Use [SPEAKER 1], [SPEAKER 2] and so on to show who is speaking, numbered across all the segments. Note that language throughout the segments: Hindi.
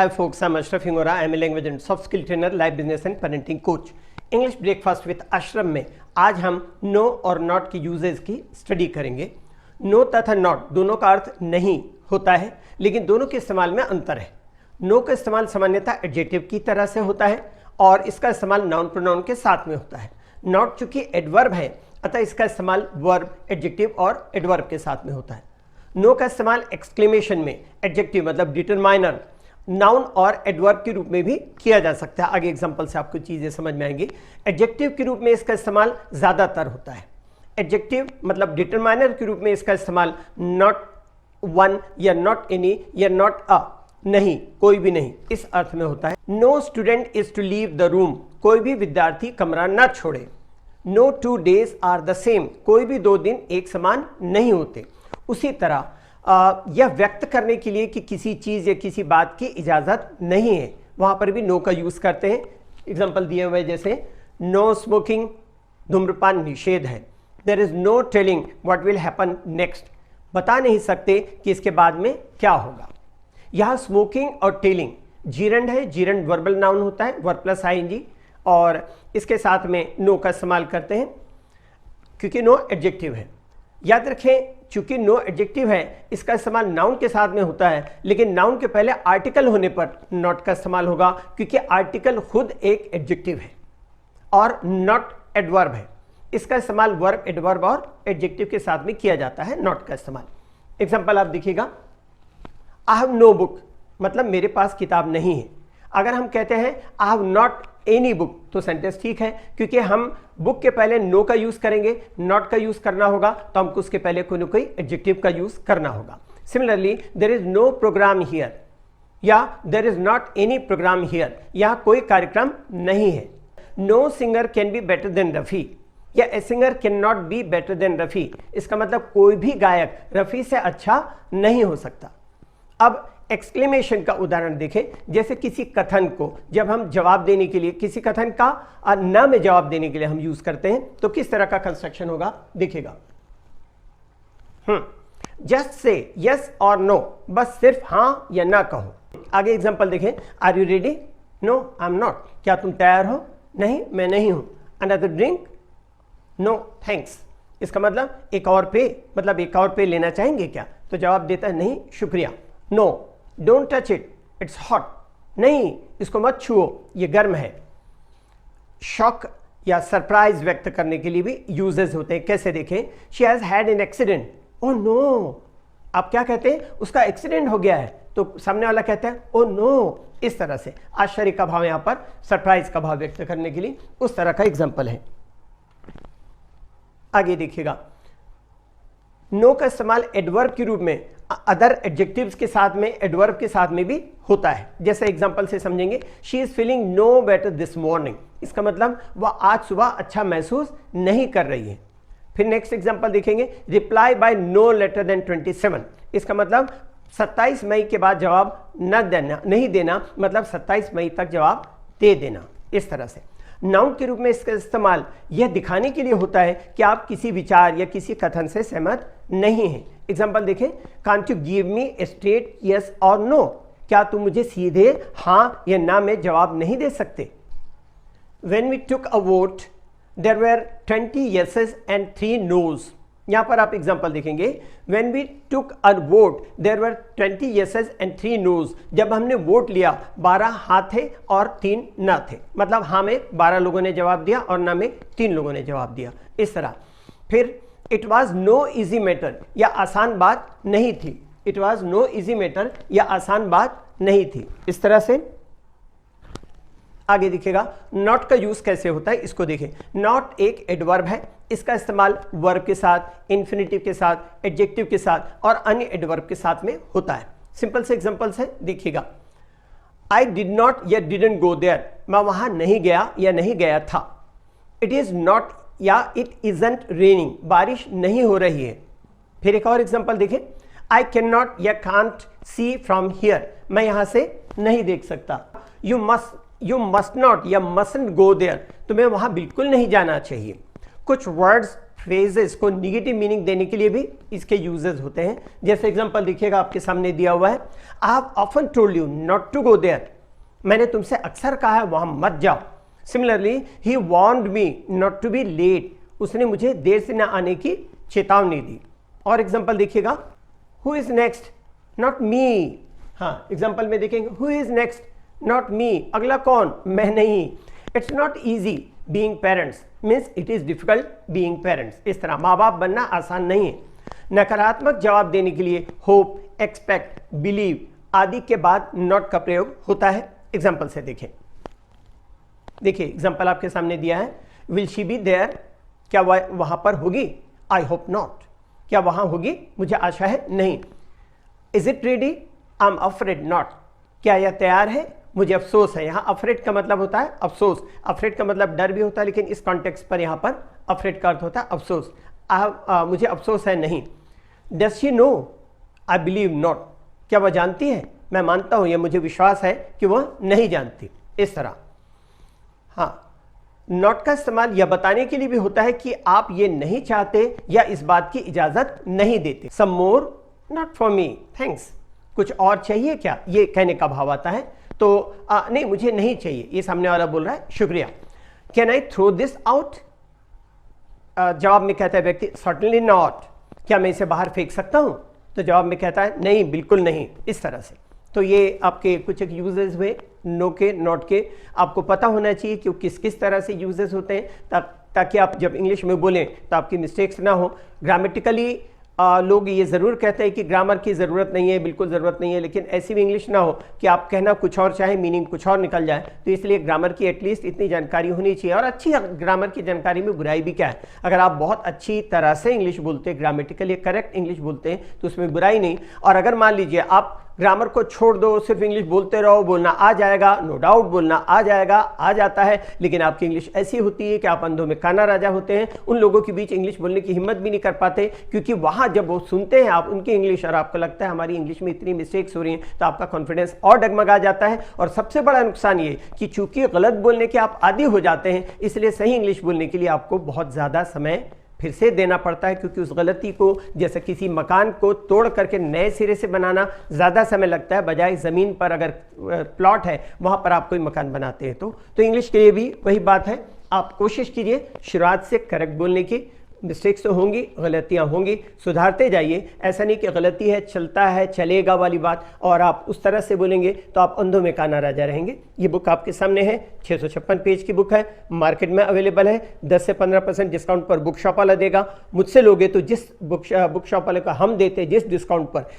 [SPEAKER 1] Hi folks, I'm Ashraf Hingora. I'm a language and soft skill trainer, life business and parenting coach. English breakfast with Ashraf में आज हम नो और नॉट की यूजेस की स्टडी करेंगे। नो तथा नॉट दोनों का अर्थ नहीं होता है, लेकिन दोनों के इस्तेमाल में अंतर है। नो का इस्तेमाल सामान्यतः एडजेक्टिव की तरह से होता है और इसका इस्तेमाल नाउन प्रोनाउन के साथ में होता है। नॉट चूंकि एडवर्ब है, अतः इसका इस्तेमाल वर्ब, एडजेक्टिव और एडवर्ब के साथ में होता है। नो का इस्तेमाल एक्सक्लेमेशन में एडजेक्टिव मतलब डिटरमाइनर, नाउन और एडवर्ब के रूप में भी किया जा सकता है। आगे एग्जांपल से आपको चीजें समझ में आएंगी। एडजेक्टिव के रूप में इसका इस्तेमाल ज्यादातर होता है। एडजेक्टिव मतलब डिटरमाइनर के रूप में इसका इस्तेमाल नॉट वन या नॉट एनी या नॉट अ, नहीं, कोई भी नहीं, इस अर्थ में होता है। No student is to leave the room, कोई भी विद्यार्थी कमरा न छोड़े। No 2 days are the same, कोई भी 2 दिन एक समान नहीं होते। उसी तरह यह व्यक्त करने के लिए कि किसी चीज या किसी बात की इजाजत नहीं है, वहां पर भी नो का यूज करते हैं। एग्जांपल दिए हुए जैसे नो स्मोकिंग, धूम्रपान निषेध है। There is no telling what will happen next, बता नहीं सकते कि इसके बाद में क्या होगा। यहां स्मोकिंग और टेलिंग जीरंड है। जीरंड वर्बल नाउन होता है, वर्ब प्लस आईएनजी, और इसके साथ में नो का इस्तेमाल करते हैं क्योंकि नो एडजेक्टिव है। याद रखें, चूंकि नो एडजेक्टिव है, इसका इस्तेमाल नाउन के साथ में होता है, लेकिन नाउन के पहले आर्टिकल होने पर नॉट का इस्तेमाल होगा, क्योंकि आर्टिकल खुद एक एडजेक्टिव है और नॉट एडवर्ब है। इसका इस्तेमाल वर्ब, एडवर्ब और एडजेक्टिव के साथ में किया जाता है, नॉट का इस्तेमाल। एग्जांपल आप देखिएगा, आई हैव नो बुक मतलब मेरे पास किताब नहीं है। अगर हम कहते हैं I have not any book तो सेंटेंस ठीक है, क्योंकि हम बुक के पहले नो का यूज करेंगे, नॉट का यूज करना होगा, तो हमको उसके पहले कोई ना कोई एडजेक्टिव का यूज करना होगा। Similarly there is no program here या there is not any program here, यहां कोई कार्यक्रम नहीं है। No singer can be better than Rafi या a singer can not be better than Rafi, इसका मतलब कोई भी गायक रफी से अच्छा नहीं हो सकता। अब एक्सक्लेमेशन का उदाहरण देखें, जैसे किसी कथन को जब हम जवाब देने के लिए, किसी कथन का न में जवाब देने के लिए हम यूज करते हैं, तो किस तरह का कंस्ट्रक्शन होगा देखिएगा। जस्ट से यस और नो, बस सिर्फ हां या ना कहो। आगे एग्जांपल देखें, are you ready? No I am not, क्या तुम तैयार हो? नहीं, मैं नहीं हूं। Another drink? नो थैंक्स, इसका मतलब एक और पे, मतलब एक और पे लेना चाहेंगे क्या? तो जवाब देता है नहीं शुक्रिया। No don't touch it, it's hot, नहीं इसको मत छुओ, ये गर्म है। शॉक या सरप्राइज व्यक्त करने के लिए भी यूजेस होते हैं। कैसे देखें, she has had an accident, oh no, आप क्या कहते हैं, उसका एक्सीडेंट हो गया है, तो सामने वाला कहता है ओह नो। इस तरह से आश्चर्य का भाव यहां पर सरप्राइज का भाव व्यक्त करने के लिए उस तरह का एग्जाम्पल है। आगे देखिएगा, नो का इस्तेमाल एडवर्ब के रूप में अदर एडजेक्टिव्स के साथ में, एडवर्ब के साथ में भी होता है। जैसे एग्जांपल से समझेंगे, she is feeling no better this morning, इसका मतलब वह आज सुबह अच्छा महसूस नहीं कर रही है। फिर नेक्स्ट एग्जांपल देखेंगे, reply by no later than 27, इसका मतलब 27 मई के बाद जवाब नहीं देना, मतलब 27 मई तक जवाब दे देना। इस तरह से नाउन के रूप में इसका इस्तेमाल यह दिखाने के लिए होता है कि आप किसी विचार या किसी कथन से सहमत नहीं हैं। एग्जांपल देखें, can't you give me a straight yes और नो, क्या तुम मुझे सीधे हाँ या ना में जवाब नहीं दे सकते। When we took a vote there were 20 yeses and 3 no's, यहां पर आप एग्जांपल देखेंगे, when we took a vote there were 20 yeses and 3 no's, जब हमने वोट लिया 12 हाँ थे और 3 ना थे, मतलब हाँ में 12 लोगों ने जवाब दिया और ना में 3 लोगों ने जवाब दिया। इस तरह फिर it was no easy matter, या आसान बात नहीं थी, it was no easy matter या आसान बात नहीं थी। इस तरह से आगे दिखेगा, नॉट का यूज कैसे होता है इसको देखें। नॉट एक एडवर्ब है, इसका इस्तेमाल वर्ब के साथ, इन्फिनिटिव के साथ, एडजेक्टिव के साथ और अन्य एडवर्ब के साथ में होता है। सिंपल से एग्जांपल्स है, देखिएगा, आई डिड नॉट या डिडंट गो देयर, मैं वहां नहीं गया या नहीं गया था। इट इज नॉट या इट इजंट रेनिंग, बारिश नहीं हो रही है। फिर एक और एग्जांपल देखें, आई कैन नॉट या कांट सी फ्रॉम हियर, मैं यहां से नहीं देख सकता। यू मस्ट नॉट या मस्टंट गो देयर, तुम्हें वहां बिल्कुल नहीं जाना चाहिए। कुछ वर्ड्स फ्रेजेस को निगेटिव मीनिंग देने के लिए भी इसके यूजेस होते हैं। जैसे एग्जांपल देखिएगा आपके सामने दिया हुआ है, I have often told you not to go there, मैंने तुमसे अक्सर कहा है वहां मत जाओ। Similarly he warned me not to be late, उसने मुझे देर से ना आने की चेतावनी दी। और एग्जांपल देखिएगा, who is next not me, हाँ एग्जांपल में देखेंगे who is next not me, अगला कौन, मैं नहीं। It's not easy being parents means it is difficult being parents, इस तरह माँ बाप बनना आसान नहीं है। नकारात्मक जवाब देने के लिए होप, एक्सपेक्ट, बिलीव आदि के बाद नॉट का प्रयोग होता है। एग्जाम्पल से देखें, देखिए एग्जाम्पल आपके सामने दिया है, विल शी बी देयर, क्या वह वहां पर होगी, आई होप नॉट, क्या वहां होगी, मुझे आशा है नहीं। Is it ready, I am afraid not, क्या यह तैयार है, मुझे अफसोस है। यहाँ अफ्रेड का मतलब होता है अफसोस, अफ्रेड का मतलब डर भी होता है, लेकिन इस कॉन्टेक्स्ट पर यहाँ पर अफ्रेड का अर्थ होता है अफसोस, मुझे अफसोस है नहीं। Does she know, I believe not, क्या वह जानती है, मैं मानता हूं या मुझे विश्वास है कि वह नहीं जानती, इस तरह। हाँ, नॉट का इस्तेमाल यह बताने के लिए भी होता है कि आप ये नहीं चाहते या इस बात की इजाजत नहीं देते। सम मोर, नॉट फॉर मी, थैंक्स, कुछ और चाहिए क्या, ये कहने का भाव आता है। तो नहीं मुझे नहीं चाहिए, ये सामने वाला बोल रहा है शुक्रिया। Can I throw this out, जवाब में कहता है व्यक्ति सर्टनली नॉट, क्या मैं इसे बाहर फेंक सकता हूं, तो जवाब में कहता है नहीं बिल्कुल नहीं, इस तरह से। तो ये आपके कुछ एक यूजेस हुए नो के, नॉट के। आपको पता होना चाहिए कि किस किस तरह से यूजेस होते हैं, ताकि आप जब इंग्लिश में बोलें तो आपकी मिस्टेक्स ना हो। ग्रामेटिकली लोग ये ज़रूर कहते हैं कि ग्रामर की ज़रूरत नहीं है, बिल्कुल ज़रूरत नहीं है, लेकिन ऐसी भी इंग्लिश ना हो कि आप कहना कुछ और चाहे मीनिंग कुछ और निकल जाए। तो इसलिए ग्रामर की एटलीस्ट इतनी जानकारी होनी चाहिए। और अच्छी ग्रामर की जानकारी में बुराई भी क्या है, अगर आप बहुत अच्छी तरह से इंग्लिश बोलते हैं, ग्रामेटिकली करेक्ट इंग्लिश बोलते हैं, तो उसमें बुराई नहीं। और अगर मान लीजिए आप ग्रामर को छोड़ दो, सिर्फ इंग्लिश बोलते रहो, बोलना आ जाएगा, नो डाउट बोलना आ जाएगा, आ जाता है, लेकिन आपकी इंग्लिश ऐसी होती है कि आप अंधों में काना राजा होते हैं। उन लोगों के बीच इंग्लिश बोलने की हिम्मत भी नहीं कर पाते, क्योंकि वहां जब वो सुनते हैं आप उनकी इंग्लिश और आपको लगता है हमारी इंग्लिश में इतनी मिस्टेक्स हो रही हैं, तो आपका कॉन्फिडेंस और डगमगा जाता है। और सबसे बड़ा नुकसान ये कि चूंकि गलत बोलने के आप आदी हो जाते हैं, इसलिए सही इंग्लिश बोलने के लिए आपको बहुत ज़्यादा समय फिर से देना पड़ता है, क्योंकि उस गलती को, जैसे किसी मकान को तोड़ करके नए सिरे से बनाना ज़्यादा समय लगता है, बजाय ज़मीन पर अगर प्लॉट है वहाँ पर आप कोई मकान बनाते हैं। तो इंग्लिश के लिए भी वही बात है, आप कोशिश कीजिए शुरुआत से करेक्ट बोलने की। मिस्टेक्स तो होंगी, गलतियाँ होंगी, सुधारते जाइए। ऐसा नहीं कि गलती है चलता है चलेगा वाली बात, और आप उस तरह से बोलेंगे तो आप अंधों में काना राजा रहेंगे। ये बुक आपके सामने है, 656 पेज की बुक है, मार्केट में अवेलेबल है। 10 से 15% डिस्काउंट पर बुक शॉप वाला देगा। मुझसे लोगे तो जिस बुक शॉप वाले को हम देते हैं जिस डिस्काउंट पर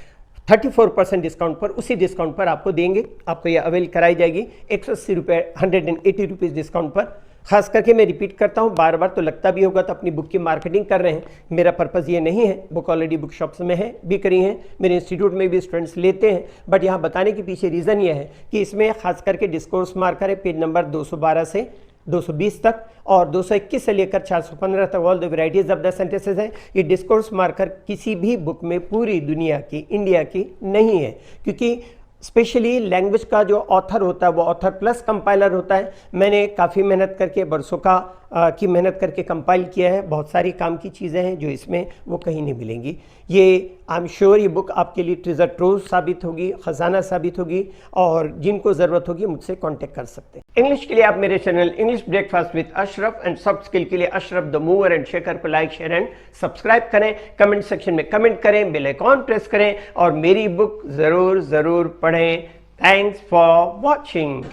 [SPEAKER 1] 34% डिस्काउंट पर, उसी डिस्काउंट पर आपको देंगे। आपको ये अवेल कराई जाएगी 180 रुपये, 180 रुपीज़ डिस्काउंट पर। खास करके मैं रिपीट करता हूँ बार बार, तो लगता भी होगा तो अपनी बुक की मार्केटिंग कर रहे हैं। मेरा पर्पज़ ये नहीं है, बुक ऑलरेडी बुक शॉप्स में है, भी करी हैं, मेरे इंस्टीट्यूट में भी स्टूडेंट्स लेते हैं। बट यहाँ बताने के पीछे रीज़न ये है कि इसमें खास करके डिस्कोर्स मार्कर है, पेज नंबर 212 से 220 तक और 221 से लेकर 415 तक all the varieties of the sentences है। ये डिस्कोर्स मार्कर किसी भी बुक में पूरी दुनिया की, इंडिया की नहीं है, क्योंकि स्पेशली लैंग्वेज का जो ऑथर होता है वो ऑथर प्लस कंपाइलर होता है। मैंने काफ़ी मेहनत करके, बरसों की मेहनत करके कंपाइल किया है। बहुत सारी काम की चीज़ें हैं जो इसमें वो कहीं नहीं मिलेंगी। ये आई एम श्योर ये बुक आपके लिए ट्रेजर ट्रोव साबित होगी, ख़जाना साबित होगी, और जिनको ज़रूरत होगी मुझसे कांटेक्ट कर सकते हैं। इंग्लिश के लिए आप मेरे channel English breakfast with Ashraf and soft skill के लिए Ashraf the mover and shaker को लाइक, शेयर एंड सब्सक्राइब करें। कमेंट सेक्शन में कमेंट करें, बेल आइकॉन प्रेस करें और मेरी बुक ज़रूर पढ़ें। Thanks for watching.